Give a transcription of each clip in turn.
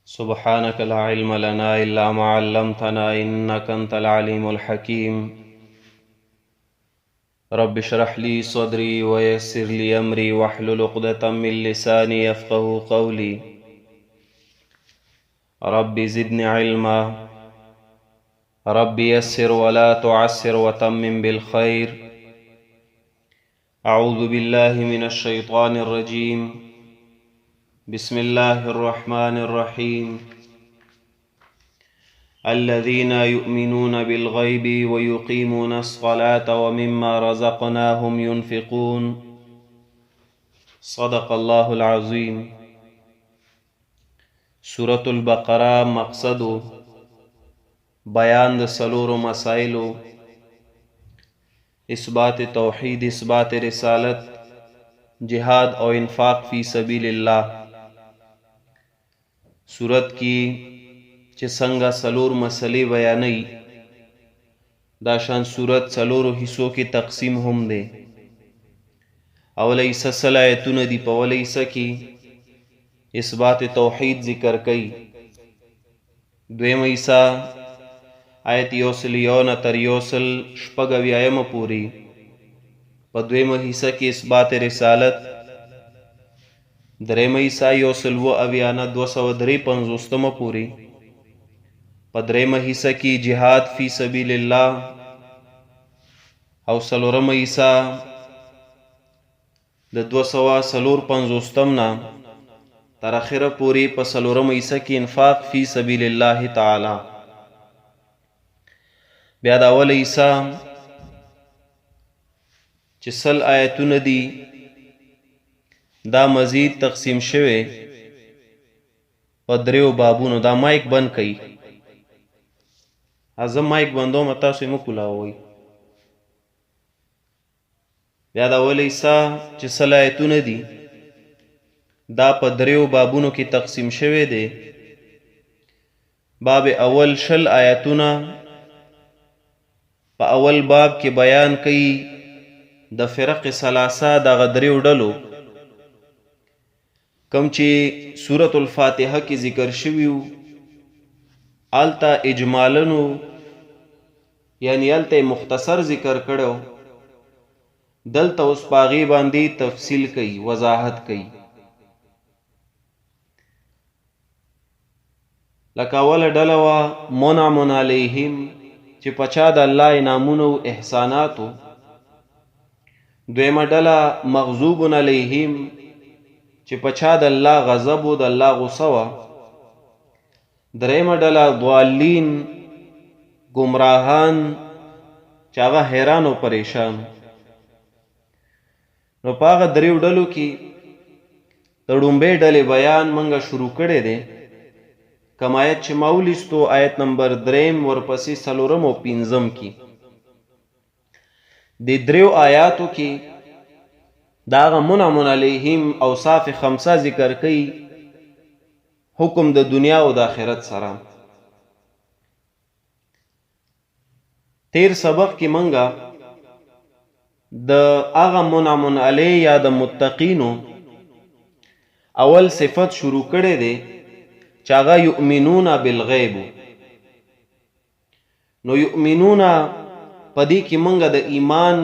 سبحانك لا علم لنا إلا ما علمتنا إنك أنت العليم الحكيم رب اشرح لي صدري ويسر لي أمري واحلل عقدة من لساني يفقه قولي رب زدني علما رب يسر ولا تعسر وتمم بالخير أعوذ بالله من الشيطان الرجيم بسم الله الرحمن الرحيم الذين يؤمنون بالغيب ويقيمون الصلاة ومما رزقناهم ينفقون صدق الله العظيم. سورة البقرة مقصد بیان د څلورو مسائلو: اثبات توحید، اثبات رسالت، جهاد او انفاق فی سبیل اللہ. سورت کی چې څنګه څلور مسلې بیانوي، دا شان سورت څلورو حصو کې تقسیم هم دی. اوله حصه سل آیتونه دي. په اوله حصه کې اثبات توحید ذکر کوي. دویمه حصه آیت یوسل یونه تر یوسل شپږ اویایمه پورې. په دویمه حصه کې اثبات رسالت. دریمه حصه یوسل اوه اویا نه 253 پورې. په دریمه حصه کې جهاد فی سبیل الله. او څلورمه حصه د 254 نه تر اخره پورې په څلورمه حصه کې انفاق فی سبیل الله تعالی. بیا د اوله حصه چې سل آیتونه دي، دا مزید تقسیم شوی په دریو بابونو. دا مایک بند کړئ. ازم مایک بندوم، تاسو یې مه کولاوئ. بیا د اوله حصه چې سل آیتونه دي، دا په دریو بابونو کې تقسیم شوی دی. باب اول 60 آیتونه په اول باب کې بیان کوي د فرق ثلاثه دغه دریو ډلو کم چې سورة الفاتحه کې ذکر شوي وو. الته اجمالنو، یعنی الته مختصر ذکر کړو، دلته اوس پاغي باندې تفصیل کوي، وضاحت کوي. لکه اوله ډله وه منعم علیهم، چې پچا د الله انعامونو او احساناتو. دویمه ډله مغضوب علیهم، چې پچا د الله غضب او د الله غصه وه. دریمه ډله ضالین، گمراهان، چې هغه حیران او پریشان. نو په هغه دریو ډلو کې د ډومبۍ ډلې بیان منګه شروع کړی دی. کم آیت چې ما ولیستو، آیت نمبر 3 ورپسې 4 او 5 کې. د دریو آیاتو کې دا هغه منعم علیهم اوصاف 5 ذکر کوي، حکم د دنیا او د آخرت سره. تیر سبق کې منګه د هغه منعم علی یا د متقینو اول صفت شروع کړی دی چې هغه یؤمنون بالغیب. نو یؤمنون پدې کې منګه د ایمان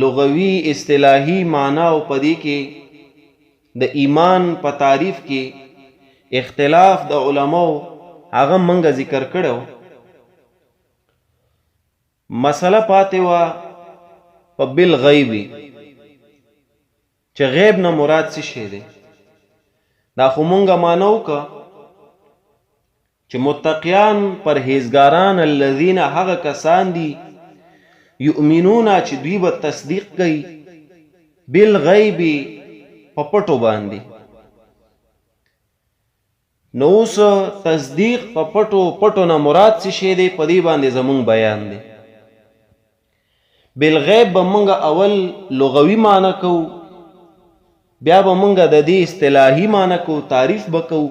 لغوي اصطلاحي معنی او پدې کې د ایمان په تعریف کې اختلاف د علماو هغه منګه ذکر کړو. مسله پاتې وه په بالغیب، چې غیب نه مراد څه شی دی. دا خو مونږه مانو که چې متقیان پرهیزګاران الذین هغه کسان دي یؤمنون چې دوی به تصدیق کوي بالغیب په پټو باندې. نو اوس تصدیق په پټو نه مراد څه شی دی، په دې باندې زمونږ بیان دی. بالغیب به مونږه اول لغوي معنی کوو، بیا به مونږه د دې اصطلاحي معنی کوو، تعریف به کوو.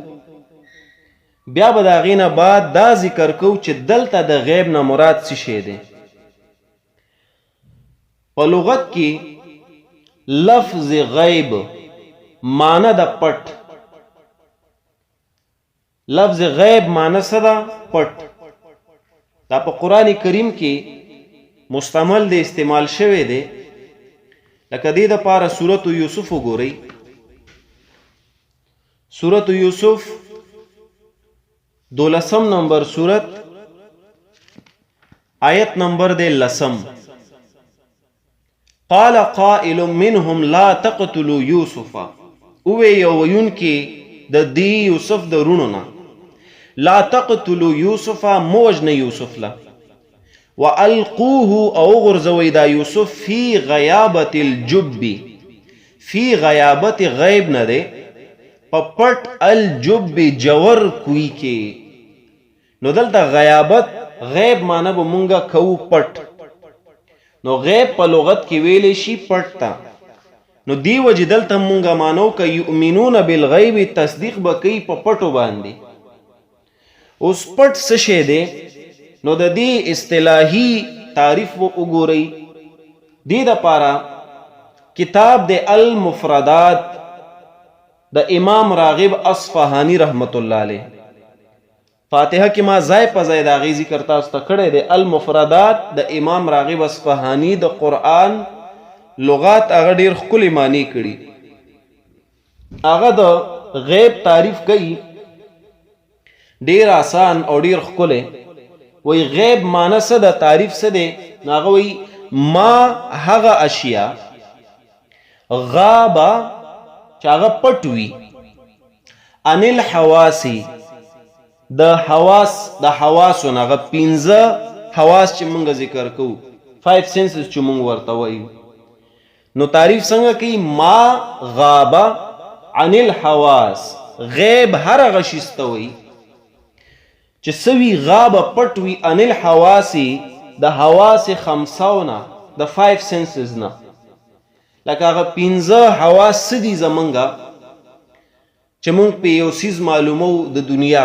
بیا به د هغې نه بعد دا ذکر کوو چې دلته د غیب نه مراد څه شی دی. په لغت کې لفظ غیب معنی د پټ لفظ غیب معنی څه ده؟ پټ. دا په قرآن کریم کې مستعمل دی، استعمال شوی دی. لکه دې دپاره سورة یوسف وګورئ. سورة یوسف 12 نمبر سورت، آیت نمبر دی 10. قال قائل منهم لا تقتلوا يوسف. اوه یو ویونکي د دې یوسف د رونو نه، لا تقتلوا يوسف، موجن یوسف لا، والقوه او غرزوی دا یوسف فی غیابت الجب. فی غیابت غیب نه ده، پپٹ الجب جور کوی کې. نو دلته غیابت غیب معنی به مونږه کوو پټ. نو غیب په لغت کې ویلې شي پټ تا. نو دی وجه دلته مونږه مانو که یؤمنون بالغیب، تصدیق به کوي په پټو باندې. اوس پټ څه شی دی؟ نو د دې اصطلاحي تعریف وګورئ. دې دپاره کتاب د المفردات د امام راغب اصفهانی رحمت الله علیه، فاتحه کې ما ځای په ځای د هغې ذکر تاسو ته کړی دی. المفردات د امام راغب اصفهانی د قرآن لغات هغه ډېر ښکلې معنی کړي. هغه د غیب تعریف کوي ډېر آسان او ډېر ښکلی. وی غیب معنی څه ده؟ تعریف څه دی؟ هغه وی ما هغه اشیا غابه چې هغه پټ وي، عن الحواسی، د حواسو نه. هغه 15 حواس چې مونږ ذکر کوو، 5 senses چې مونږ ورته وایو. نو تعریف څنګه کوي؟ ما غابه عن الحواس. غیب هر هغه شي ته وایي چې سوي غابه پټ وي عن الحواسی، د حواس 5 نه، د 5 senses نه. لکه هغه 15 حواس څه دي زمونږه چې مونږ په یو څیز معلومو د دنیا.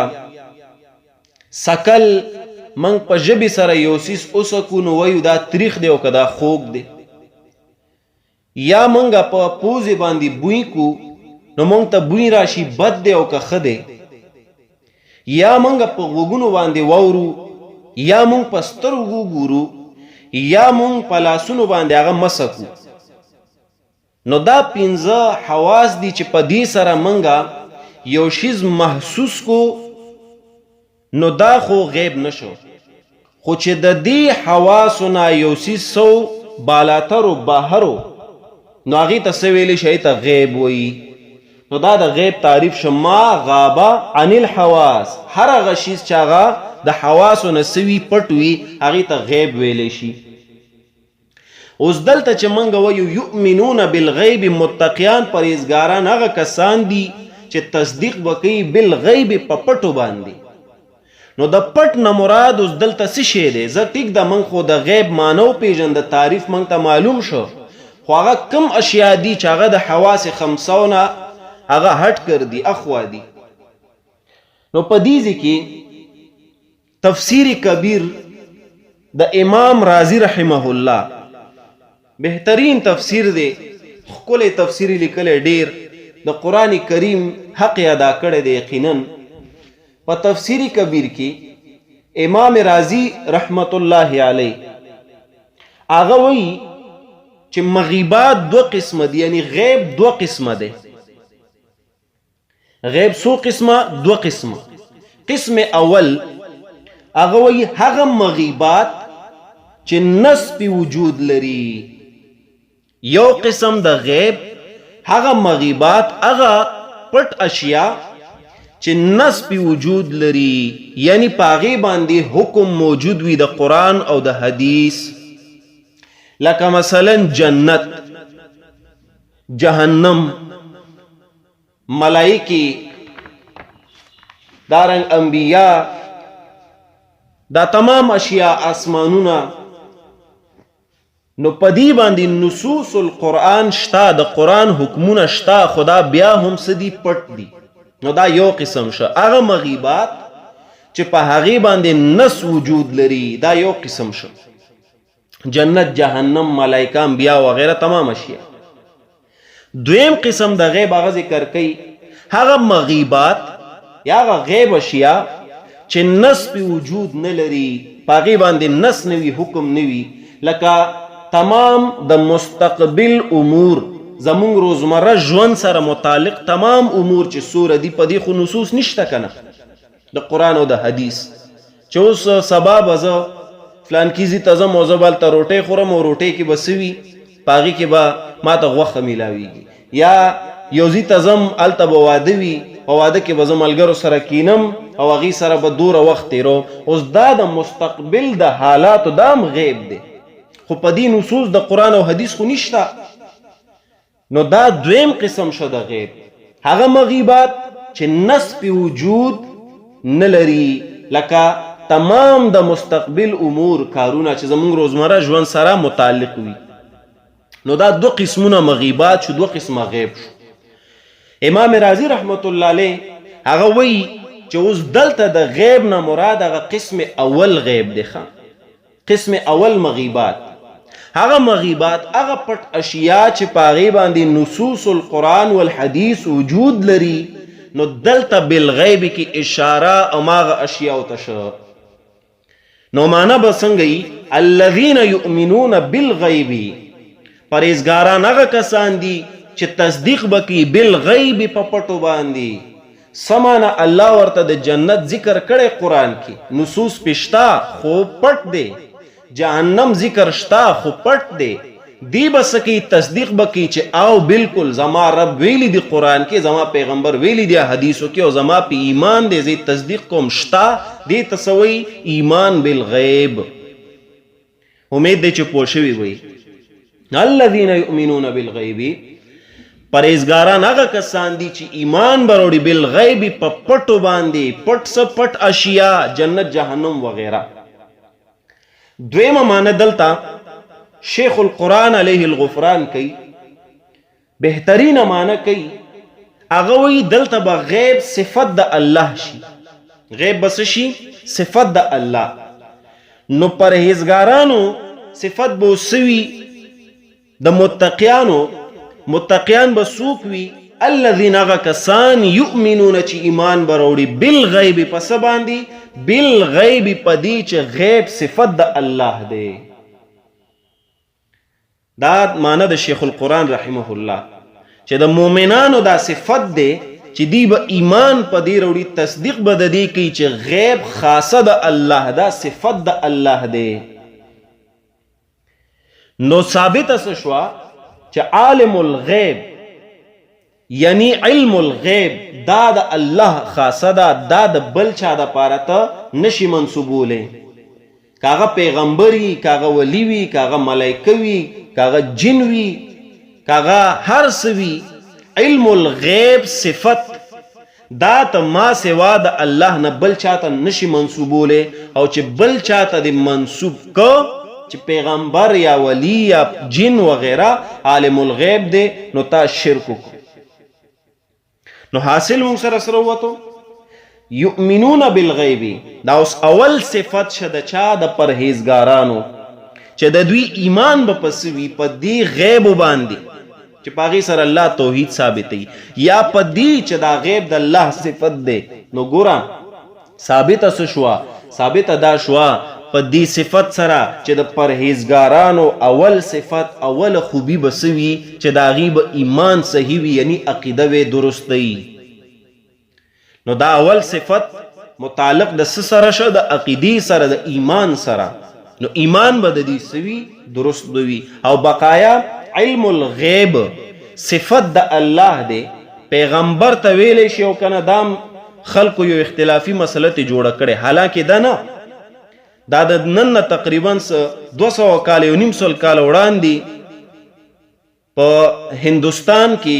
سکل مونږ په ژبې سره یو څیز وسکو نو وایو دا تریخ دی او که دا خوږ دی. یا مونږ په پوزې باندې بوی کو نو مونږ ته بوی راشي بد دی او که ښه دی. یا مونږ په غوږونو باندې واورو، یا مونږ په سترګو ګورو، یا مونږ په لاسونو باندې هغه مسکو. نو دا 15 حواس دي چې په دې سره مونږ یو شیز محسوس کو. نو دا خو غیب نشو. خو چې د دې حواسو نه یو څیز سو بالاترو بهرو، نو هغې ته څه ویلی شي؟ ته غیب وایي. نو دا د غیب تعریف شو. ما غابه عن الحواس، هر هغه شیز چې هغه د حواسو نه سوي پټ وي، هغې ته غیب ویلی شي. اوس دلته چې مونږ وایو یؤمنون بالغیب، متقیان پرهیزګاران هغه کسان دي چې تصدیق به کوي بالغیب، په پټو باندې. نو د پټ نه مراد اوس دلته څه شی دی؟ زه ټیک ده مونږ خو د غیب معنی وپېژن، د تعریف مونږ ته معلوم شو، خو هغه کم اشیا دي چې هغه د حواس 5 نه هغه هټ کر دي، اخوا دي. نو په دې ځای کې تفسیر کبیر د امام رازی رحمه الله بهترین تفسیر دی، ښکلی تفسیر لیکلی ډیر، د قرآن کریم حق ادا کړی دی. یقینا په تفسیر کبیر کې امام رازی رحمت الله علیه هغه وایي چې مغیبات 2 قسمه دي، یعنی غیب 2 قسمه دی. غیب څو قسمه؟ 2 قسمه. قسم اول هغه وایي هغه مغیبات چې نس پی وجود لري. یو قسم د غیب هغه مغیبات، هغه پټ اشیا چې نس پی وجود لري، یعنی پاغي باندې حکم موجود وي د قرآن او د حدیث. لکه مثلا جنت، جهنم، ملائکی، دارنګ انبیاء، دا تمام اشیاء، آسمانونه. نو پدی باندې نصوص القرآن شتا، د قرآن حکمونه شتا، خدا بیا هم سدی پټ دی. نو دا یو قسم شو. هغه مغیبات چې په هغې باندې نس وجود لري، دا یو قسم شو. جنت، جهنم، ملائکه، انبیاء وغیرہ تمام اشیاء. دویم قسم د غیب هغه ذکر کوي هغه مغیبات یا هغه غیب اشیا چې نس په وجود نه لري، په هغې باندې نس نه وي، حکم نه وي، لکه تمام د مستقبل امور زمونږ روزمره ژوند سره متعلق تمام امور چې څوره دي په دې خو نصوص نشته که نه د قرآن او د حدیث، چې اوس سبا به زه فلانکي ځي ته ځم او زه به هلته روټۍ خورم او روټۍ کې به څه وي، په هغې کې به ما ته غوښه میلاویږي، یا یو ځي ته ځم هلته به واده وي، په واده کې به زه ملګرو سره کینم او هغې سره به دوره وخت تېرو. اوس دا د مستقبل د حالاتو دا هم غیب دی، خو په دې نصوص د قرآن او حدیث خو نشته. نو دا دویم قسم شو د غیب، هغه مغیبات چې نس په وجود نه لري، لکه تمام د مستقبل امور کارونه چې زمونږ روزمره ژوند سره متعلق وي. نو دا دو قسمونه مغیبات شو، دو قسمه غیب شو. امام رازی رحمت الله علیه هغه وایي چې اوس دلته د غیب نه مراد هغه قسم اول غیب دی. قسم اول مغیبات هغه مغیبات هغه پټ اشیا چې په هغې باندې نصوص القرآن والحدیث وجود لري، نو دلته بالغیب کې اشاره هماغه اشیاو ته شو. نو معنا به څنګه وي؟ الذین یؤمنون بالغیب، پرهیزګاران هغه کسان دي چې تصدیق به کوي بالغیب په پټو باندې. سمانه الله ورته د جنت ذکر کړی قرآن کې، نصوص پشتا خو پټ دی، جهنم ذکر شتا خو پټ دی، دی بس کی تصدیق بکی چې او بالکل زما رب ویلی دی قرآن کې، زما پیغمبر ویلی دی حدیثو کې، او زما پی ایمان دی، زی تصدیق کوم شتا، دی تسوی ایمان بالغیب. امید دی چې پوه شوي وي. الذین یؤمنون بالغیب، پرهیزګاران هغه کسان دي چې ایمان بروړي بالغیب په پټو باندې، پټ څه پټ اشیا، جنت جهنم وغیرہ. دویمه معنی دلته شیخ القرآن علیه الغفران کوي، بهترینه معنی کوي، هغه وایي دلته به غیب صفت د الله شي. غیب بس شي صفت د الله. نو پرهیزګارانو صفت به سوي د متقیانو، متقیان به څوک وي؟ الذین هغه کسان یؤمنون چې ایمان به راوړي بالغیب په څه باندې؟ بالغیب په دې چې غیب صفت د الله دی. دا معنی د شیخ القرآن رحمه الله چې د مؤمنانو دا صفت دی چې دی به ایمان په دې راوړي، تصدیق به د دې کوي چې غیب خاصه د الله، دا صفت د الله دی. نو ثابته څه شوه چې عالم الغیب یعنی علم الغیب دا د الله خاصه ده، دا د بل چا دپاره ته نشي منسوبولی، کاغه پیغمبر وي، کاغه ولی وي، کاغه ملایکه وي، کاغه جن وي، کاغه هر څه وي. علم الغیب صفت دا ته ما سوا د الله نه بل چاته نشي منسوبولی، او چې بل چاته د منسوب که چې پیغمبر یا ولی یا جن وغیرہ عالم الغیب دی، نو تا شرک کو. نو حاصل مونږ سره سره وته یؤمنون بالغیب، دا اوس اول صفت شه د چا؟ د پرهیزګارانو، چې د دوی ایمان به پس وي په دې غیب باندې چې په هغې سره الله توحید ثابتوي، یا په دې چې دا غیب د الله صفت دی. نو ګوره ثابته څه شوه؟ ثابته دا شوه په دې صفت سره چې د پرهیزګارانو اول صفت، اول خوبي به څه وي؟ چې د هغې به ایمان صحیح وي، یعنی عقیده وی درست وي. نو دا اول صفت متعلق د څه سره شو؟ د عقیدې سره، د ایمان سره. نو ایمان به د دې څه وي؟ درست به وي. او بقایا علم الغیب صفت د الله دی، پیغمبر ته ویلی شي او کنه دام خلکو یو اختلافي مسله ته جوړه کړې، حالانکه دا نه، دا د نن نه تقریبا 200 کال یو نیم سل کال وړاندې په هندوستان کې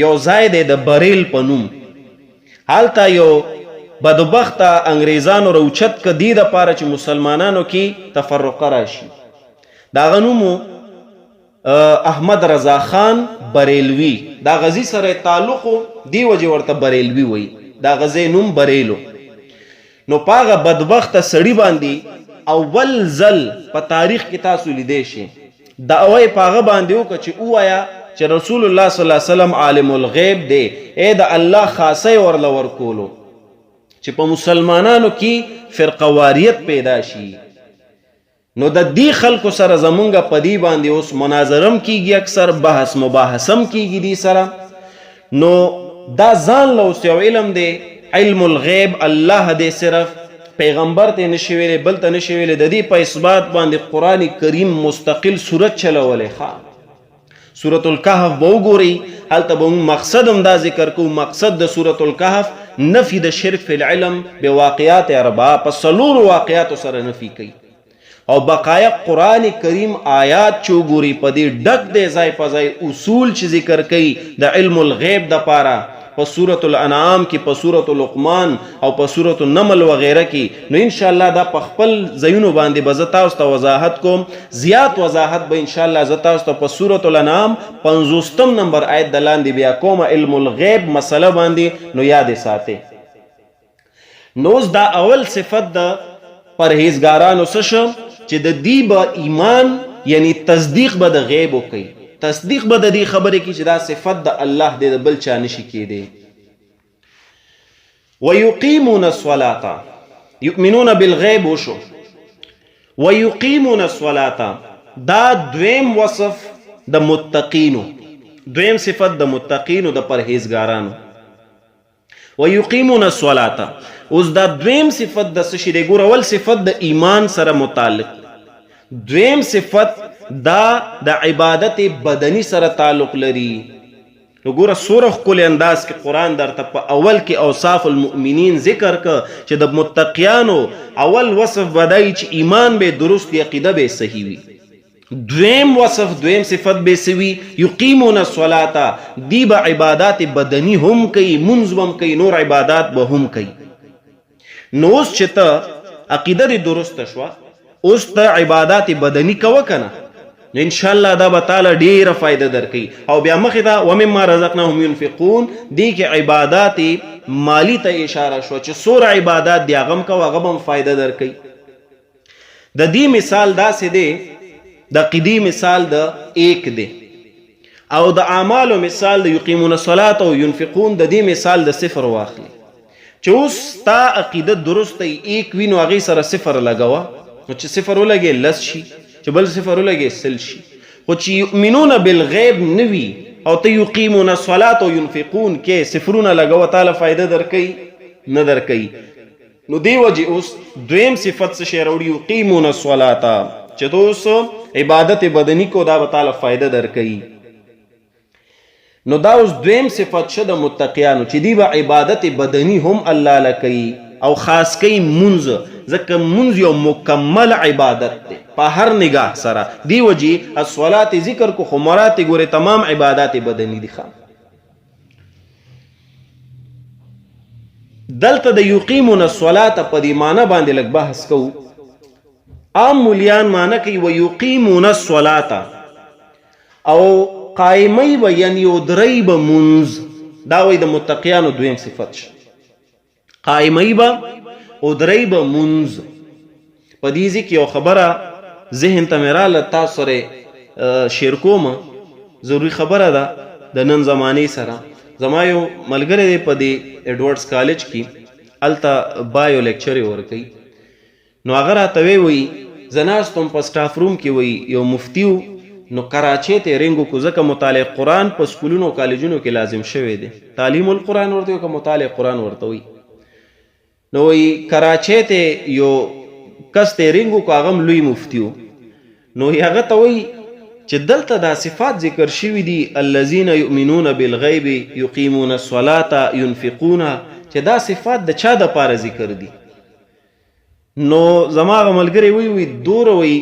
یو ځای دی د بریل په نوم، هلته یو بدبخته انګریزانو راوچت که دې دپاره چې مسلمانانو کې تفرقه راشي. د هغه نوم احمد رضا خان بریلوي، دا غزي سره تعلق دی وجه ورته بریلوي وي، دا غزي نوم بریلو. نو پاغه بدبخته سړی باندې اول ځل په تاریخ کې تاسو لیدی شي دعوی پاغه باندې وکړه چې ووایه چې رسول الله صلی الله علیه وسلم عالم الغیب دی، ای د الله خاصه ورله ورکولو. چې په مسلمانانو کې فرقواریت پیدا شي. نو د دې خلکو سره زمونږ په دې باندې اوس مناظرم کیږي، اکثر بحث مباحثم کیږي دې سره. نو دا ځان له اوس یو علم دی، علم الغیب الله دې صرف پیغمبر ته نشي ویلې، بل ته نشي ویلې. د دې په اثبات باندې قرآن کریم مستقل صورت چلولی. سورة الکهف به وګورئ، هلته به مقصد هم دا ذکر کوو. مقصد د سورة الکهف نفی د شرک فی العلم بواقعات اربعه، په 4 واقعاتو سره نفی کوي. او بقایا قرآن کریم آیات چې وګورئ په دې ډک دی ځای په ځای اصول چې ذکر کوي د علم الغیب دپاره، په سورة الانعام کې، په سورة لقمان او په سورة النمل وغیره کې. نو انشاءالله دا په خپل ځایونو باندې به زه تاسو ته وضاحت کوم. زیات وضاحت به انشاءالله زه تاسو ته په سورة الانعام 50 نمبر آیت د لاندې بیا کوم، علم الغیب مسله باندې. نو یاد ساتئ. نو دا اول صفت د پرهیزګارانو څه شو چې د دې به ایمان یعنی تصدیق به د غیب وکړي، تصدیق به د دې خبرې کې چې دا صفت د الله دی، د بل چا نشي کېدی. ويقيمون الصلاة، يؤمنون بالغیب وشو، ويقيمون الصلاة دا دویم وصف د متقینو، دویم صفت د متقینو د پرهیزګارانو. ويقيمون الصلاة اوس دا دویم صفت د څه شي دی؟ ګوره اول صفت د ایمان سره متعلق، دویم صفت دا د عبادت بدنی سره تعلق لري. نو ګوره سوره ښکلی انداز کې قرآن درته په اول کې اوصاف المؤمنین ذکر که چې د متقیانو اول وصف بدای چې ایمان به درست، عقیده به صحیح وي. دویم وصف، دویم صفت به سوي یقیمون الصلاة، دی به عبادات بدنی هم کوي، منځ هم کوي، نور عبادات به هم کوي. نو اوس چې ته عقیده دې درسته شوه، اوس ته عبادات بدنی کوه که نه، نو انشاءالله دا به تعالی ډیره فایده درکوي. او بیا مخې ته ومما رزقناهم ينفقون، دې کې عبادات مالی ته اشاره شوه چې څوره عبادات دی هغه هم کوه، هغه به هم فایده درکوي. د دې مثال داسې دی، د عقیدې مثال د 1 دی، او د اعمالو مثال د یقیمون الصلاة او ينفقون د دې مثال د 0 واخلي. چې اوس تا عقیده درسته 1 وي نو هغې سره 0 لګوه، نو چې 0 ولګې 10 شي، چې بل 0 ولګې 100 شي. خو چې یؤمنون بالغیب نوي او ته یقیمون الصلاة او ينفقون کې 0 لګوه، تعالی فایده درکوي نه درکوي. نو دی وجې اوس دویم صفت څه شی راوړي؟ یقیمون الصلاة، چې ته اوس عبادت بدنی کو دا به تعالی فایده درکوي. نو دا اوس دویم صفت شه د متقیانو چې دی به عبادت بدنی هم الله لکوي، او خاص کوي منځ، ځکه منځ یو مکمل عبادت دی په هر نگاه سره. دی وجې الصلاة ذکر کو، خو مراد ګوره تمام عبادات بدنی دي. دلته د یقیمون الصلاة په دې معنی باندې لږ بحث کوو. عام مولیان معنی کوي ویقیمون الصلاة، او قائمی به یعنی ودری به منځ، دا وایي د متقیانو دویم صفت شه. قائمی به ودری به منځ. په دې ځای کې یو خبره ذهن ته مې راله، تاسو سره شیر کومه، ضروري خبره ده د نن زمانې سره. زما یو ملګری دی په دې ایډورډز کالج کې، هلته بایو لیکچر یې ورکوي. نو هغه راته وایي زه ناستم په سټاف روم کې، وایي یو مفتي و، نو کراچۍ ته رنګ کو، ځکه مطالعه قرآن په سکولونو او کالجونو کې لازم شوی دی. تعلیم القرآن ورته وي که مطالعه قرآن ورته وي. نو وایي کراچۍ ته یو کس ته رنګ کو، هغه هم لوی مفتي و. نو هغه ته وایي چې دلته دا صفات ذکر شوي دي، الذین یؤمنون بالغیب یقیمون الصلاة ينفقون، چې دا صفات د چا دپاره ذکر دي؟ نو زما هغه ملګری وی دوره وی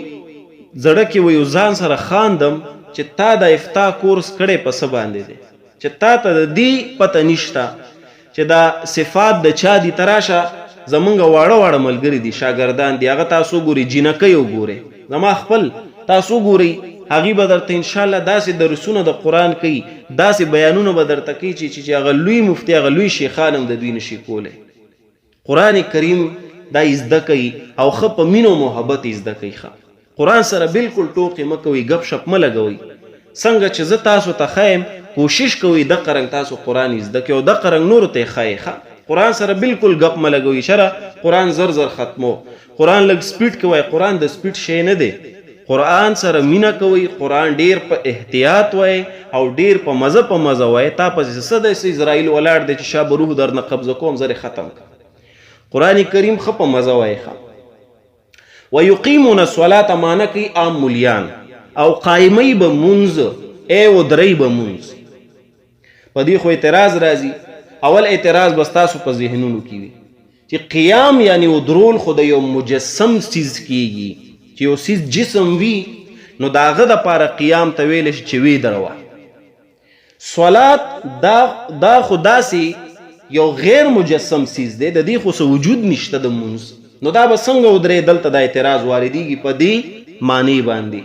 زړه کې وی ځان سره خاندم چې تا د افتا کورس کړی په څه باندې دی، چې تا ته د دې پته نشته چې دا صفات د چا دي. تراشه زمونږ واړه واړه ملګري دي، شاګردان دي، هغه تاسو ګورئ، جینکۍ وګورئ، زما خپل تاسو ګورئ، هغې به درته انشاءالله داسې درسونه د قرآن کوي، داسې بیانونه به درته کوي چې هغه لوی مفتي، هغه لوی شیخان هم د دوی نشي کولی. قرآن کریم دا زده کوي او ښه په مینه او محبت زده کوي. قرآن سره بالکل ټوقې مه کوئ، ګپ شپ مه لګوئ. څنګه چې زه تاسو ته ښیم، کوشش کوئ دغه رنګ تاسو قرآن زده کړئ او دغه رنګ نورو ته یې ښایئ. قرآن سره بالکل غپ ملګوي شره قرآن زر زر ختمو قرآن لږ سپیډ کوي قرآن د سپیډ شی نه دی قرآن سره مینا کوي قرآن ډیر په احتیاط وای او ډیر په مزه وای تا په صد اسرائیل ولاړ دی چې شاب روح درنه قبضه کوم زره ختم قرآن کریم خپ مزه وای ويقيمون الصلاة معنی کوي عام مليان او قائمی به منځ او درې به منځ په دې خو اعتراض راځي اول اعتراض بس تاسو په ذهنونو کې وي چې قیام یعنی ودرول خو د یو مجسم چیز کیږي چې یو چیز جسم وي نو داغه د پاره قیام ته ویل شي چې وی دروا صلات دا خداسي یو غیر مجسم چیز دی د دې خو څه وجود نشته د منځ نو دا به څنګه ودرې دلته د اعتراض واردېږي په دې معنی باندې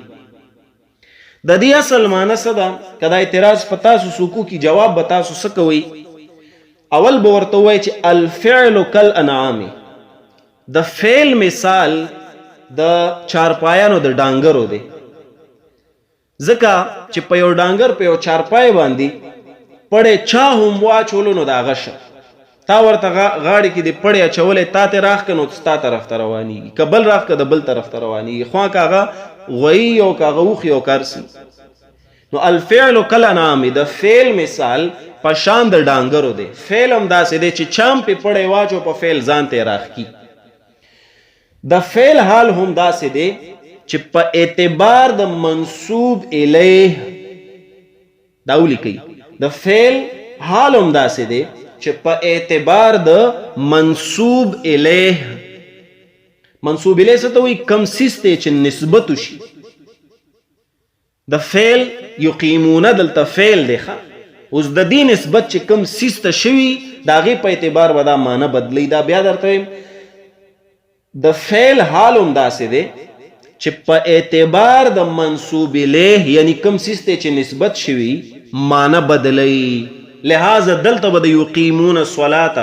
د دې اصل معنی څه ده کدا اعتراض په تاسو سوکو کی جواب به تاسو څه کوئ اول به ورته وایي چې الفعل کالانعام د فعل مثال د چارپایانو د ډانګرو دی ځکه چې په یو ډانګر په یو چارپای باندې پړې چا هم واچولو نو دا غشه تا ورته غاړي کې د پړې اچولې تا ته راخ کنو ستا طرف ته روانيږي کبل راخ که د بل طرف ته روانيږي خو کاغه غوي او کاغه وخ یو کارسي نو الفعل کالانعام د فعل مثال په شان د ډانګرو دی فعل هم داسې دی چې چام په پړې واچو په فعل ځان ته راخ کی د فعل حال هم داسې دی چې په اعتبار د منسوب الیه داولی کوي د فعل حال هم داسې دی چې په اعتبار د منسوب الیه منسوب الیه څه ته وایي کم څیز ته چې نسبت وشي د فعل یقیمونه دلته فعل دی اوس د دې نسبت چې کم څیز ته شوي د هغې په اعتبار به دا معنی بدلی دا بیا درته وایم د فعل حال هم داسې دی چې په اعتبار د منسوب الیه یعنی کم څیز ته چې نسبت شوي معنی بدلی لہذا دلته به د یقیمون الصلاة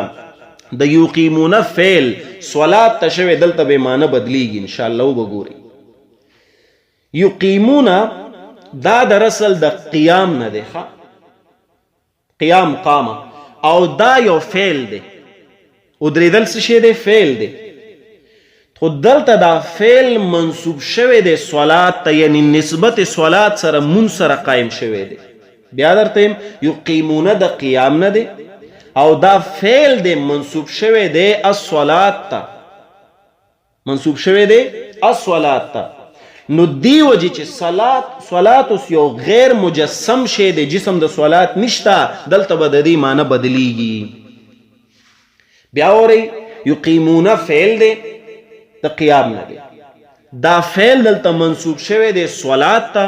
د یقیمون فعل صلات ته شوی دلته به معنی بدلیږي ان شاء الله وګورئ یقیمون دا در اصل د قیام نه دی قیام قامه او دا یو فعل دی ودرېدل څه شی دی فعل دی خو دلته دا فعل منصوب شوی دی صلات ته یعنی نسبت صلات سره مون سره قائم شوی دی بیا درته یقیمون د قیام نه دی او دا فعل دی منصوب شوی دی الصلات ته منصوب شوی دی الصلات ته نو دی وجه چې صلات اوس یو غیر مجسم شی دی جسم د صلات نشته دلته به د دې معنی بدلیږي بیا اورئ یقیمون فعل دی د قیام نه دی دا فعل دلته منصوب شوی دی صلات ته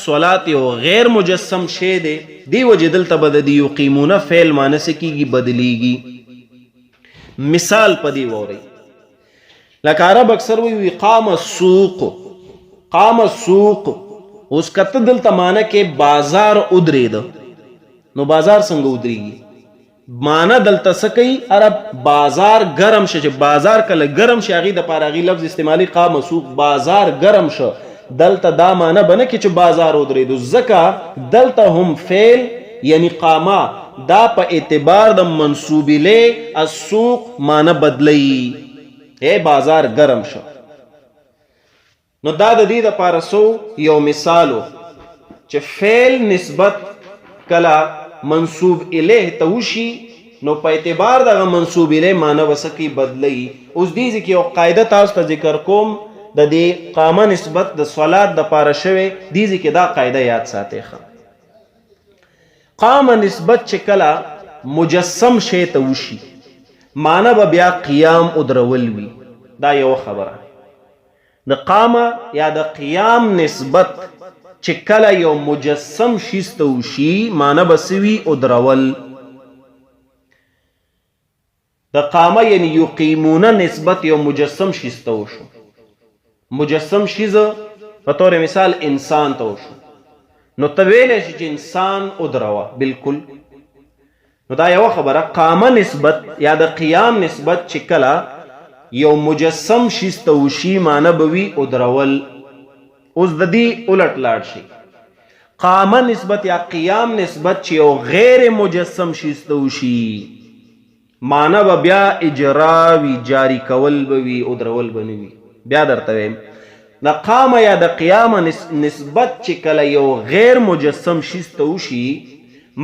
صلات یو غیر مجسم شی دی دی وجه دلته به د یقیمون فعل معنی څه کیږي بدلیږي مثال په دې واورئ لکه عرب اکثر وایي قام السوق قام السوق اوس کته دلته معنی کې بازار ادرید نو بازار څنګه ودرېږي معنی دلته څه کوي عرب بازار ګرم شه چې بازار کله ګرم شي هغې دپاره هغې لفظ استعمالي قام السوق بازار ګرم شه دلته دا معنی به نه کې چې بازار ودرېدو ځکه دلته هم فعل یعنی قاما دا په اعتبار د منصوب الیه السوق معنی بدلی اے بازار ګرم شه نو دا د دې دپاره سو یو مثالو چې فعل نسبت کله منصوب الیه ته وشي نو په اعتبار دغه منصوب الیه معنی به څه کوي بدلی اوس دې ځای کې یو قاعده تاسو ته ذکر کوم د دې قامه نسبت د صلات دپاره شوی دې ځای کې دا قاعده یاد ساتئ قامه نسبت چې کله مجسم شی ته وشي معنی به بیا قیام ادرول وي دا یو خبره د قامه یا د قیام نسبت چې کله یو مجسم شیز ته وشي معنی به څه وي ادرول د قامه یعنی یقیمونه نسبت یو مجسم شیز ته وشو مجسم شیز په طور مثال انسان ته وشو نو ته ویلی شي چې انسان ادروه بالکل نو دا یوه خبره قامه نسبت یا د قیام نسبت چې کله یو مجسم شیز ته وشي معنی به وي ادرول اوس د دې الټ لاړ شي قامه نسبت یا قیام نسبت چې یو غیر مجسم شیز ته وشي معنا به بیا اجرا وي، جاری کول به وي او درول به نه وي. بیا درته وایم د قامه یا د قیامه نسبت چې کله یو غیر مجسم شیز ته وشي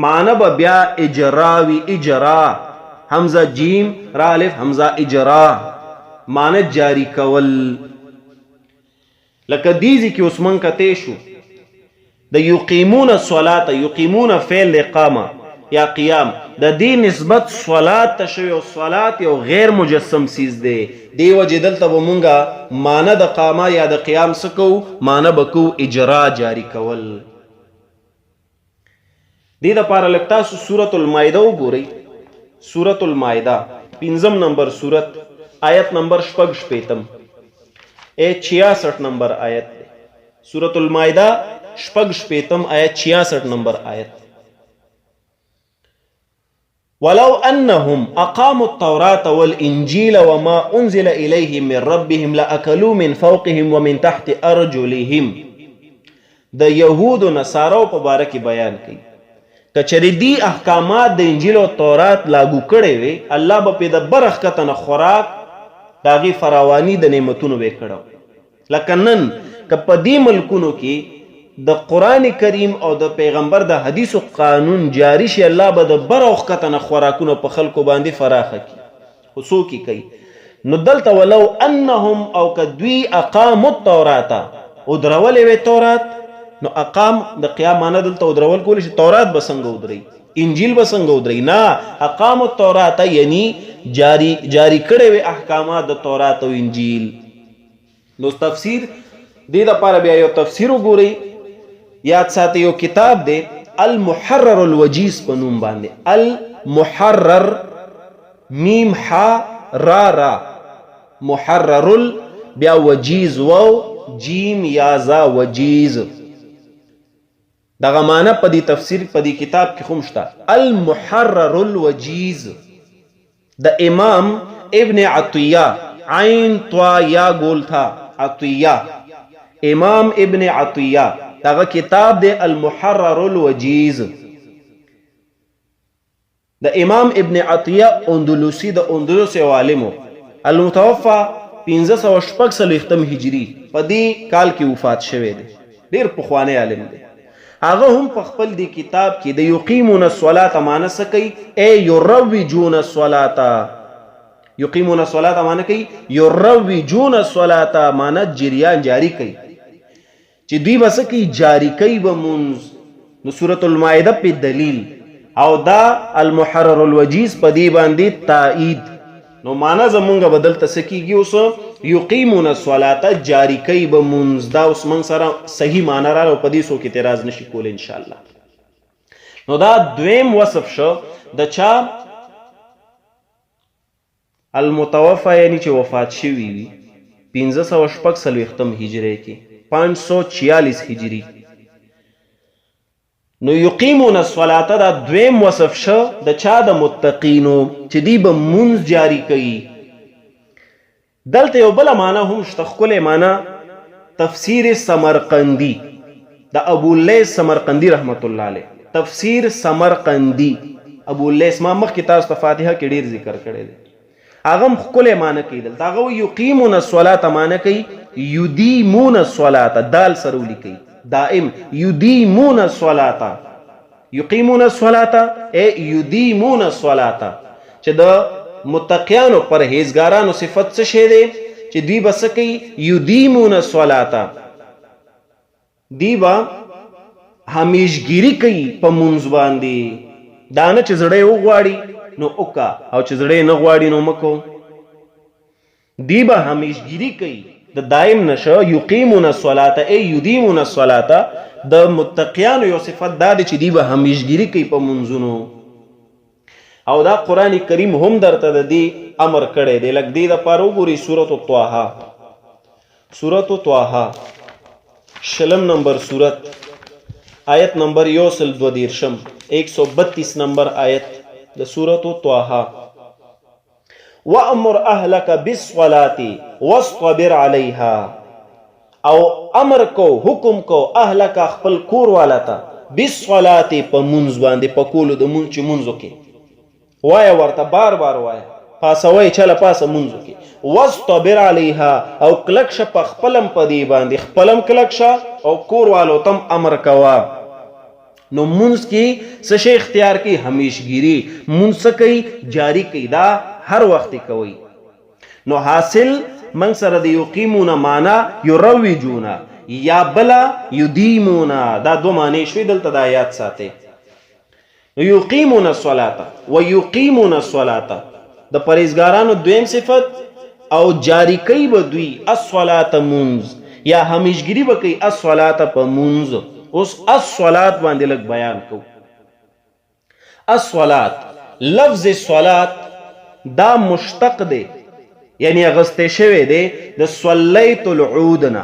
معنا به بیا اجرا وي. اجرا حمزه جیم را الف حمزه اجرا معنا جاری کول. لکه دیزی کې اوس من کته شو د یقیمون الصلاة، یقیمون فعل اقامه یا قیام، د دې نسبت صلات ته شوی او صلات یو غیر مجسم سیز دی. دی وجه دلته به مونږه معنی د قامه یا د قیام څه کوو؟ معنی به کوو اجرا، جاری کول. دې دپاره لږ تاسو سورة المائده وګورئ. سورة المائده 5 نمبر سورت، آیت نمبر 66 66 نمبر آیت دی. سورة المائده 66 آیت 66 نمبر آیت. ولو انهم اقاموا التوراة والانجيل وما انزل اليهم من ربهم لاكلوا من فوقهم ومن تحت ارجلهم. د يهود و نصارو په باره کې بیان کوي کچری دی احکامات د انجیل او تورات لاګو کړي وي، الله به په د برخ کتنه خوراک داغي فراوانی د نعمتونو به کړو. لکه نن که په دې ملکونو کې د قرآن کریم او د پیغمبر د حدیثو قانون جاری شي، الله به د برخ کتنه خوراکونو په خلکو باندې فراخه کی. خو څوک کوي؟ نو دلته ولو انهم او کدوی اقاموا التوراة او درولې وي تورات، نو اقام د قیام معنی دلته او درول کول شي. تورات به څنګه ودري؟ انجیل به څنګه ودري؟ نه، اقاموا التوراة یعنی جاری کړي وي احکامات د تورات او انجیل. نو تفسیر دې لپاره بیا یو تفسیر وګورئ. یاد ساتئ یو کتاب دی المحرر الوجیز په نوم باندې. المحرر میم ح را را محرر بیا وجیز و جیم یا زا وجیز. دغه معنی په دې تفسیر په دې کتاب کې هم شته. المحرر الوجیز د امام ابن عطیه عین طا یا گول تھا عطیه، امام ابن عطیه دغه کتاب دی المحرر الوجیز. د امام ابن عطیه اندلسی د اندلس عالمو المتوفى 1546 هجری په دې کال کې وفات شوی دی. ډیر پخوانی عالم دی. هغه هم په خپل دی کتاب کې د یقیمون الصلاة معنی څه کوي؟ ای یروجون الصلاة. یقیمون الصلاة معنی کوي یروجون الصلاة معنی جریان جاری کوي، چې دوی بس کی جاری کوي به منز. نو سورة المائده په دلیل او دا المحرر الوجیز په دی باندې تایید. نو معنا زمونږ بدل تسکیږي اوس یقیمون الصلاة جاری کوي به منز. دا اوس من سره صحیح معنا را په دې سو کې اعتراض نشي کول ان شاء الله. نو دا دویم وصف شو د چا؟ المتوفى یعنی چې وفات شوی وي 1546 هجری کې 546 هجری. نو یقیمون الصلاة دا دویم وصف شو د چا؟ د متقینو چې دی به منز جاری کوي. دلته یو بل معنا هم شته ښکلی معنا، تفسیر سمرقندی د ابو اللیث سمرقندی رحمت الله علیه. تفسیر سمرقندی ابو اللیث ما مخکې تاسو ته فاتحه کې ډیر ذکر کړی دی. هغه هم ښکلی معنا کوي. دلته هغه یقیمون الصلاة معنا کوي یدیمون الصلاة، دال سره ولیکئ دائم. یدیمون الصلاة، یقیمون الصلاة ای یدیمون الصلاة، چې د متقیانو پرهیزګارانو صفت څه شی دی؟ چې دوی به څه کوي؟ یدیمون الصلاة، دوی به همیشګیري کوي په منځ باندې. دا نه چې زړه یې وغواړي نو وکا او چې زړه نه غواړي نو مکو. دی به همیشګیري کوي د دائم نشو. یقیمون الصلاة ای یدیمون الصلاة د متقیانو یو صفت دا دی چې دی به همیشګیري کوي په منځونو. او دا قرآن کریم هم درته د دې امر کړی دی. لکه دې دپاره وګورئ سورة طه، سورة طه 20 نمبر سورت، آیت نمبر 132 نمبر آیت د سورة طه. وَأَمُرْ أَهْلَكَ بِالصَّلَاةِ وَاصْطَبِرْ عَلَيْهَا، او امر کو حکم کو اهلک خپل کور والا ته بالصلاة په منځ باندې په کولو د منځ چې منځو کې وایه ورته بار بار وایه، پاسوی چله پاسه منځو کې. واصطبر علیها، او کلک شه په خپلم په دې باندې، خپلم کلک شه او کور والو تم امر کوه. نو منځ کې څه شی اختیار کوي؟ همیشګیري. منځ څه کوي؟ جاری کوي. دا هر وخت کوي. نو حاصل من سره د یقیمون معنا یروجون یا بلا یدیمون، دا دو معنی شوي دلته د آیات ساتي. یقیمون الصلاة و یقیمون الصلاة د پرهیزګارانو دویم صفت، او جاری کوي به دوی الصلاة منځ، یا همیشګیري به کوي الصلاة په منځ. اوس الصلاة باندې لږ بیان کو. الصلاة لفظ صلات دا مشتق دی، یعنی اغسطه شوی دی د صلیت العود نه.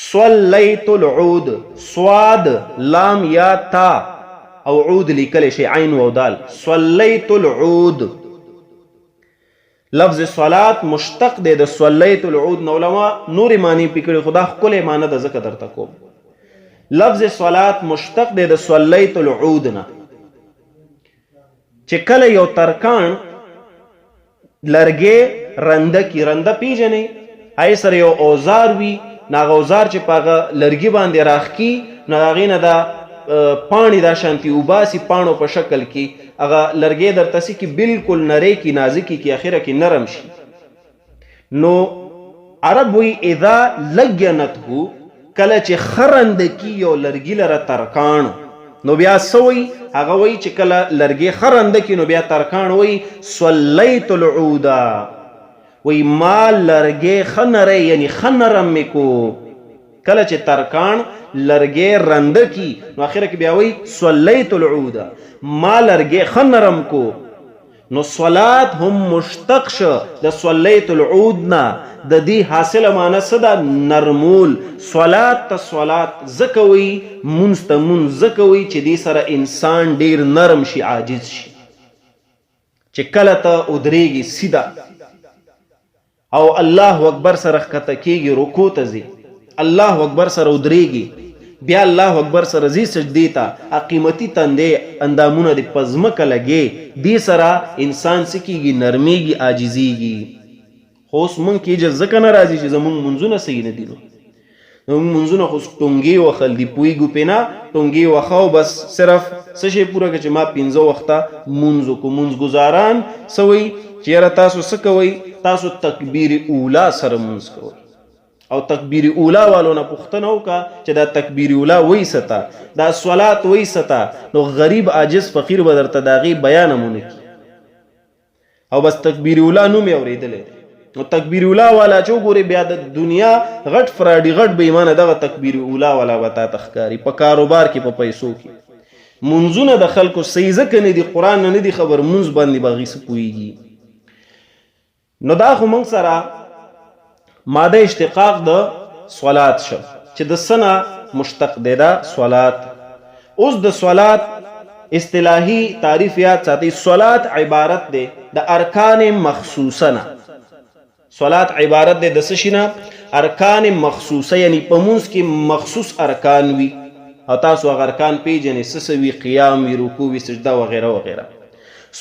صلیت العود، صاد لام یا تا او عود لیکل شي عین و دال. صلیت العود لفظ صلات مشتق دی د صلیت العود. نو علما نور معنی پکړي، خدا خپل معنی د ذکر درته کوم. لفظ صلات مشتق دی د صلیت العود نه. چې کله یو ترکان لرګې رنده کی، رنده پیژنې، ای سره یو اوزار وي، ناغه اوزار چې پاغه لرګي باندې راخ کی، نو هغې نه دا پاڼې دا شانتي اوباسي پاڼو په شکل کې، هغه لرګې درته سي کې بالکل نری کی، نازکي کی، اخره کې نرم شي. نو عرب وی اذا لګنته، کله چې خرند کی یو لرګي لره ترکان، نو بیا سوی هغه وی چې کله لرګي خرند کی نو بیا ترکان وی صلیت العودا، وی ما لرګي خنره یعنی خنرم کو. کله چې ترکان لرګي رند کی نو اخره کې بیا وی صلیت العودا، ما لرګي خنرم کو. نو صلات هم مشتق شو د صلیت العود نه. د دې حاصله معنی څه ده؟ نرمول. صلات ته صلات زکوي، منځ ته منځ زکوي چې دې سره انسان ډیر نرم شي، عاجز شي. چې کله ته ودرېږي سیده او الله اکبر سره ښکته کېږي، رکوع ته ځي، الله اکبر سره ودرېږي، بیا الله اکبر سره ځي سجدې ته، قیمتي تندې اندامونه دې په ځمکه لګې، دې سره انسان څه کېږي؟ نرمېږي، عاجزېږي. خو اوس مونږ کې اجازه ځکه نه راځي چې زمونږ منځونه صحیح نه دي. نو زمونږ منځونه خو ټونګې وخل دي، پوهېږو پې نه، ټونګې وخه او بس صرف څه شی پوره کړه چې ما 15 وخته مونځ وکړو. مونځ ګزاران څه وایي چې یاره تاسو څه کوئ؟ تاسو تکبیر اولا سره مونځ کوئ. او تکبیر اولا والو نه پوښتنه وکړه چې دا تکبیر اولا وایي څه ته، دا صلات وایي څه ته. نو غریب عاجز فقیر به درته د هغې بیان هم ونه کړي، او بس تکبیر اولا نوم یې اورېدلی دی. نو تکبیر اولا والا چې وګورې بیا د دنیا غټ فراډي غټ بېایمانه دغه تکبیر اولا والا به تا ته ښکاري په کاروبار کې، په پیسو کې. منځونه د خلکو صحیح ځکه نه دي، قرآن نه دي خبر، منځ باندې به هغې څه پوهېږي. نو دا خو موږ سره ماده اشتقاق د صلات شو چې د څه نه مشتق دی دا صلات. اوس د صلات اصطلاحي تعریف یاد ساتئ. صلات عبارت دی د ارکان مخصوصه نه. صلات عبارت دی د څه شي نه؟ ارکان مخصوصه، یعنی په منځ کې مخصوص ارکان وي، او تاسو هغه ارکان پیژنئ، څه وي؟ قیام وي، رکوع وي، سجده وغیره وغیره.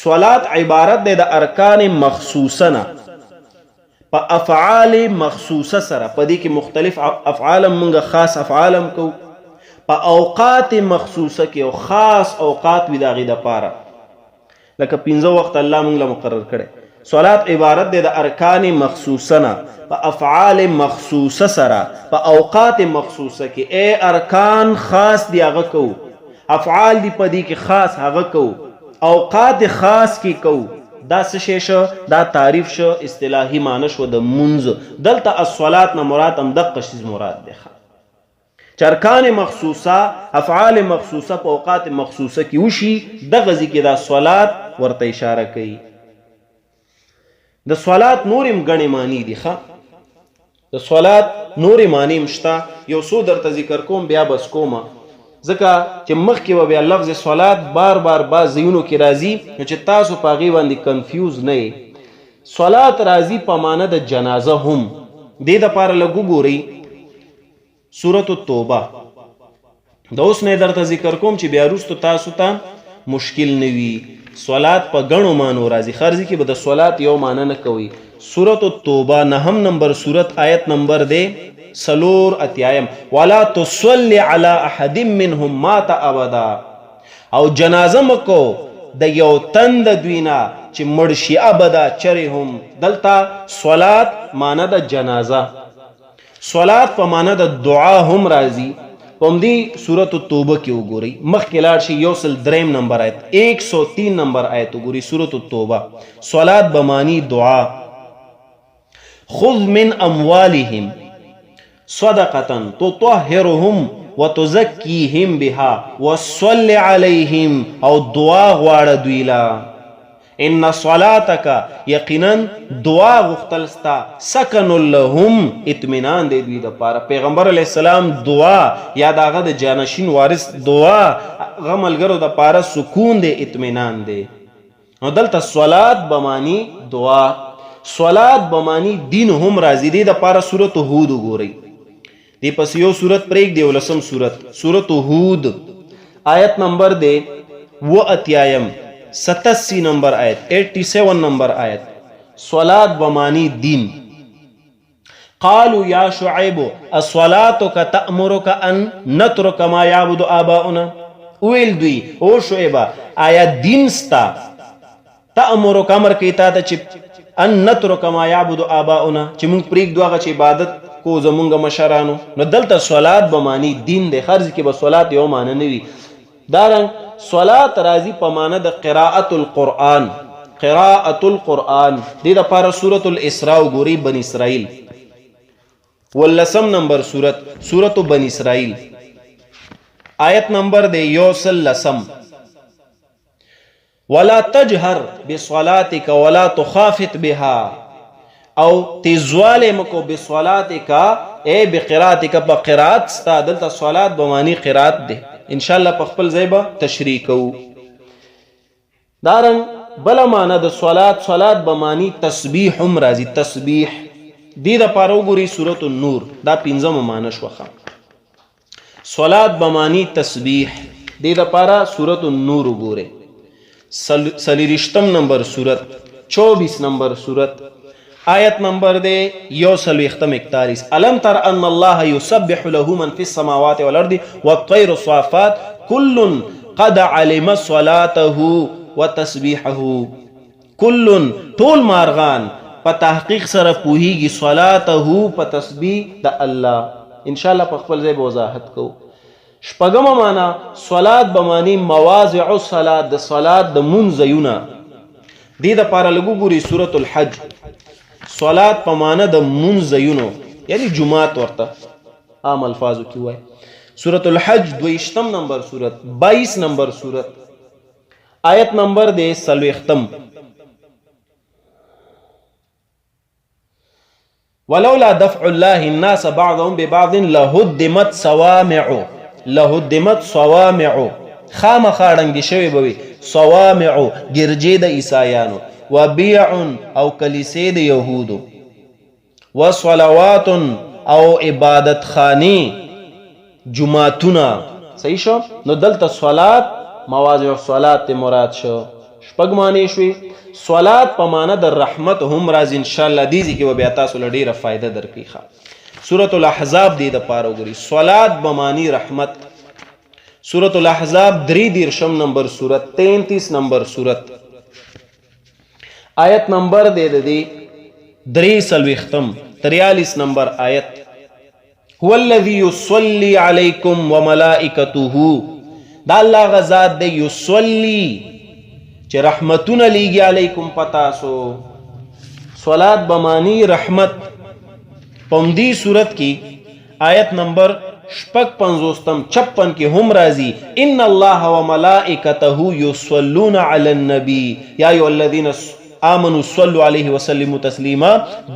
صلات عبارت دی د ارکان مخصوصه نه په افعال مخصوصه سره. په دې کې مختلف افعال موږ خاص افعال هم کوو، په اوقات مخصوصه کې او خاص اوقات وي د هغې دپاره، لکه 15 وخت الله موږ له مقرر کړی. صلات عبارت دی د ارکان مخصوصه نه په افعال مخصوصه سره په اوقات مخصوصه کې. ای ارکان خاص دی هغه کوو، افعال دی په دې کې خاص هغه کوو، اوقات خاص کې کوو. دا څه شی شو؟ دا تعریف شو، اصطلاحي معنی شو د منځ. دلته الصلات نه مراد هم دقه شیز مراد دی چې ارکان مخصوصه، افعال مخصوصه په اوقات مخصوصه کې وشي، دغه ځای کې دا صلات ورته اشاره کوي. د صلات نورم غني معنی دي. د صلات نورې معنی هم شته، یو څو درته ذکر کوم بیا بس کومه، ځکه چې مخکې به بیا لفظ صلات بار بار بعض ځایونو کې راځي، نو چې تاسو په هغې باندې کنفیوز نه یې. صلات راځي په معنی د جنازه هم. دې دپاره لږ وګورئ سورة التوبه. د اوس نه درته ذکر کوم چې بیا وروستو تاسو ته مشکل نه وي. صلات په ګڼو معنو راځي. خرځي کې به د صلات یو معنی نه کوي. سورة التوبه 9 نمبر سورت آیت نمبر دی 4 ولا تصلی علی احد منهم مات ابدا. او جنازه مکو د یو تن د دوینا چې مړ شي ابدا چرې هم. دلته صلات معنی د جنازه، صلات په معنی د دعا هم راځي. په همدې سورة التوبه کې وګورئ، مخکې لاړ شي 103 نمبر آیت 103 نمبر آیت وګورئ سورة التوبه. صلات بمانی دعا. خذ من اموالهم صدقة تطهرهم وتزکیهم بها وصل علیهم. او دعا غواړه دوی لا. ان صلاتک یقینا دعا غختلستا سکن لهم اطمینان دی دوی د پاره. پیغمبر علیه السلام دعا یا داغه د جانشین وارث دعا غملګرو د پاره سکون دی، اطمینان دی. نو دلته صلات بمانی دعا، صلات بمانی دین هم راځي. دی د پاره سورۃ هود وګورئ. دی پس یو سورت پریک دی 19 سورت سورۃ هود آیت نمبر دی 87 نمبر آیت 87 نمبر آیت. صلات بمانی دین. قالوا یا شعیب الصلاة تأمرک ان نترک ما یعبد آباؤنا. ویل دوی او شعیبہ آیا دین ستا تأمرک امر کوي تا ته چې ان نترک ما یعبد آباؤنا چې موږ پرېږدو هغه چې عبادت کو زمونږ مشرانو. نو دلته صلات بمانی دین دی. خرځ کې به صلات یو معنی نه وي. دارنګ صلات راځي په معنی د قراءت القرآن، قراءت القرآن. دې دپاره سورة الاسراء وګورئ، بني اسرائیل 19 نمبر سورت سورة بني اسرائیل آیت نمبر دی 110 ولا تجهر بصلاتك ولا تخافت بها. او تیزواله مکو بصلاتک اے بقراتک په قرات ستا. دلته صلات بمانی قرات دی. ان شاء الله په خپل ځای به تشریح کوو. دارن بل معنا د صلات، صلات بمانی تسبیح هم راځي. تسبیح دی د پاره وګورئ سورۃ النور دا 15 معنا شوخه. صلات بمانی تسبیح دی د پاره سورۃ النور وګورئ 30 نمبر سورت 24 نمبر سورت آیت نمبر دے 141. الم تر ان اللہ یسبح له من فی السماوات والارض والطیر الصافات کل قد علم صلاته وتسبیحه. کل طول مارغان په تحقیق سره پوهیږي صلاته په تسبیح د الله. انشاءاللہ په خپل ځای وضاحت کوو. شپږم معنا صلات بمانی مواضع الصلات، د صلات د منځونه. دې د پاره لګو ګوري سورۃ الحج. صلات په معنا د منځونو یعنی جمعات ورته عام الفاظو کې وای. سورۃ الحج 22 نمبر سورت 22 نمبر سورت آیت نمبر دے 40. ولولا دفع الله الناس بعضهم ببعض لهدمت صوامع. لهدمت صوامع خامخا ړنګې شوې به وي. صوامع ګرجې د عیسایانو، وبیع او کلیسې د یهودو، وصلوات او عبادت خانی جماعتونه. صحیح شو؟ نو دلته صلات مواضع صلات مراد شو. شپږ معنی شوي. صلات په معنی د رحمت هم راځي. انشاءالله دیزي کې به بیا تاسو له ډېره فایده درکړي. سورة الاحزاب دی د پاره وګورئ. صلات بمانی رحمت. سورة الاحزاب 3 نمبر سورت 33 نمبر سورت آیت نمبر دے دی 43 نمبر آیت. هو الذی یصلی علیکم وملائکته. دا اللہ غزاد دے یصلی چه رحمتون لیگی علیکم پتاسو. صلات بمانی رحمت. پمدی صورت کی آیت نمبر 56 کی هم راضی ان اللہ وملائکته یصلون علی النبی یا ایها الذین آمنوا صلوا علیه وسلموا تسلیما.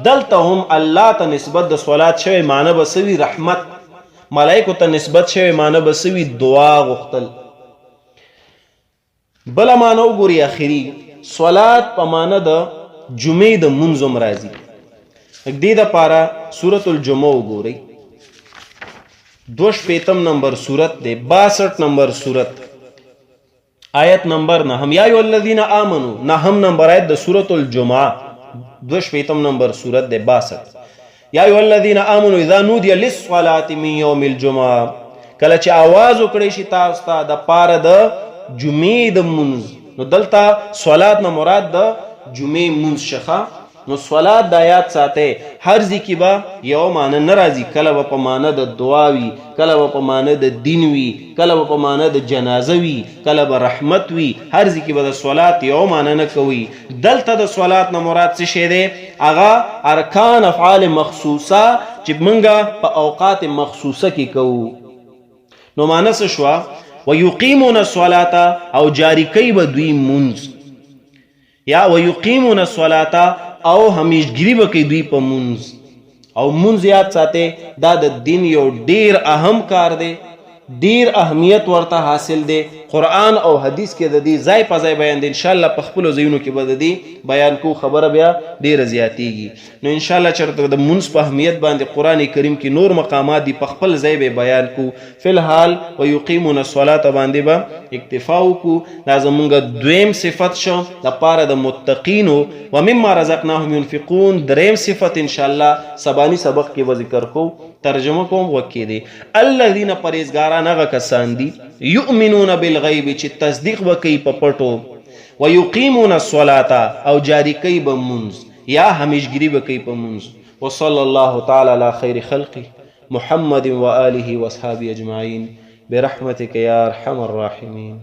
دلته هم الله ته نسبت د صلات شوی معنی بسوی رحمت، ملائکه ته نسبت شوی معنی بسوی دعا غختل. بل معنی وګوري اخیری صلات په معنی د جمعې د منظم راضی. دې د پاره سورۃ الجمعه وګورئ 52 نمبر سورت دے 62 نمبر سورت آیت نمبر 9 یا ایو الذین آمنو 9 نمبر آیت د سورۃ الجمعہ 22 نمبر سورۃ د 62 یا ایو الذین آمنو اذا نودی للصلاة من یوم الجمعہ کله چې आवाज وکړي شي تاسو ته د پاره د جمعې د منځ نو دلته صلات نه مراد د جمعې منځ شخه نو صلات د آیات ساته هر ځکه با یو معنی ناراضي کله په معنی د دعا وی کله په معنی د دین وی کله په معنی د جنازه وی کله به رحمت وی هر ځکه به د صلات یو معنی نه کوي دلته د صلات نه مراد څه شی دی هغه ارکان افعال مخصوصه چې منګه په اوقات مخصوصه کې کوو نو معنی څه شو ويقيمون الصلاه او جاری کوي به دوی منځ یا ويقيمون الصلاه او همیشګری به کوي دوی په منځ او منځ یاد ساته دا د دین یو ډیر اهم کار دی ډیر اهمیت ورته حاصل دی قرآن او حدیث کې د دې ځای په ځای بیان دی ان شاء الله په خپل ځایونو کې به د دې بیان کو خبره بیا ډیر زیاتیږي نو ان شاء الله چرته د منځ په اهمیت باندې قرآن کریم کې نور مقامات دی په خپل ځای به بیان کو فلحال ويقيمون الصلاه باندې به اکتفا وکړو دا زمونږ دویم صفت شو د پاره د متقینو و مما رزقناهم ينفقون دریم صفت ان شاء الله سبانی سبق کې به ذکر کو ترجمه کوم وکې دي الذين پرهیزګاران هغه کسان دي یؤمنون بالغیب چې تصدیق وکي په پټو ويقيمون الصلاه او جاری کوي به منځ یا همیشګری وکي په منځ وصلى الله تعالی علی خیر خلقه محمد و آله و اصحابه اجمعین برحمتك یا ارحم الراحمین